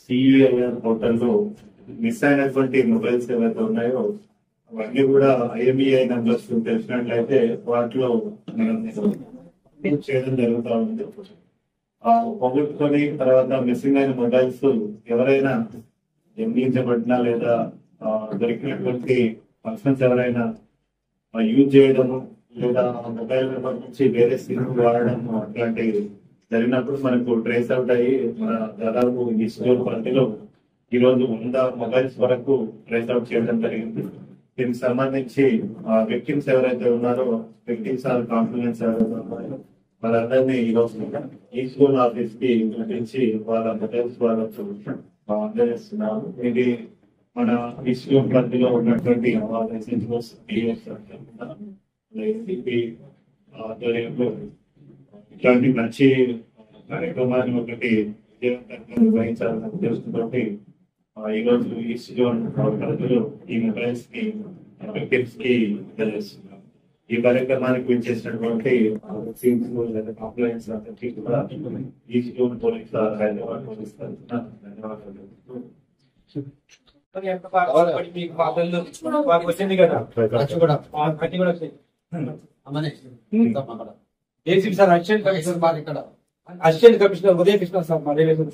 CEIR పోర్టల్లో miss అయినటువంటి mobiles ఏవైతే ఉన్నాయో అవన్నీ కూడా ఐఎంఈఐ నంబర్స్ తెలిసినట్లయితే వాటిలో చేయడం జరుగుతూ ఉంది. పోగొట్టుకొని తర్వాత మిస్సింగ్ అయిన మొబైల్స్ ఎవరైనా దొంగిలించబడినా లేదా దొరికినటువంటి పర్సన్స్ ఎవరైనా యూజ్ చేయడము లేదా మొబైల్ నెంబర్ నుంచి వేరే సిమ్ వాడడం అట్లాంటివి జరిగినప్పుడు మనకు ట్రేస్ అవుట్ అయ్యి మన దాదాపు ఈ స్టోర్ పరిధిలో ఈ రోజు 100 మొబైల్స్ వరకు ట్రేస్ అవుట్ చేయడం జరిగింది. దీనికి సంబంధించి విక్టిమ్స్ ఎవరైతే ఉన్నారో విక్టిమ్స్ ఆర్ కాంప్లిమెంట్స్ ఎవరైతే ఉన్నారో వాళ్ళందరినీ ఈ రోజు ఈ స్కూల్ ఆఫీస్ కి పిలిపించి వాళ్ళ మొబైల్స్ వాళ్ళకు అందజేస్తున్నాము. ఇది మన ఈ స్కూల్ పరిధిలో ఉన్నటువంటి ఇట్లాంటి మంచి కార్యక్రమాన్ని ఒకటి విజయవంతంగా నిర్వహించాలని ఉద్దేశంతో ఈ రోజు ఈ జోన్ పరిధిలో ఈ మొబైల్స్ కి విక్టిమ్స్ కి అందజేస్తున్నాము. ఈ కార్యక్రమానికి విచ్చేసినటువంటి కంప్లైంట్స్ అందరికీ కూడా ఈ జోన్ పోలీస్ హైదరాబాద్ పోలీస్ తరఫున ధన్యవాదాలు. ఏసీపీ సార్ అసిస్టెంట్ కమిషనర్ మాది ఇక్కడ అసిస్టెంట్ కమిషనర్ ఉదయ కృష్ణ సార్ మా రిలేషన్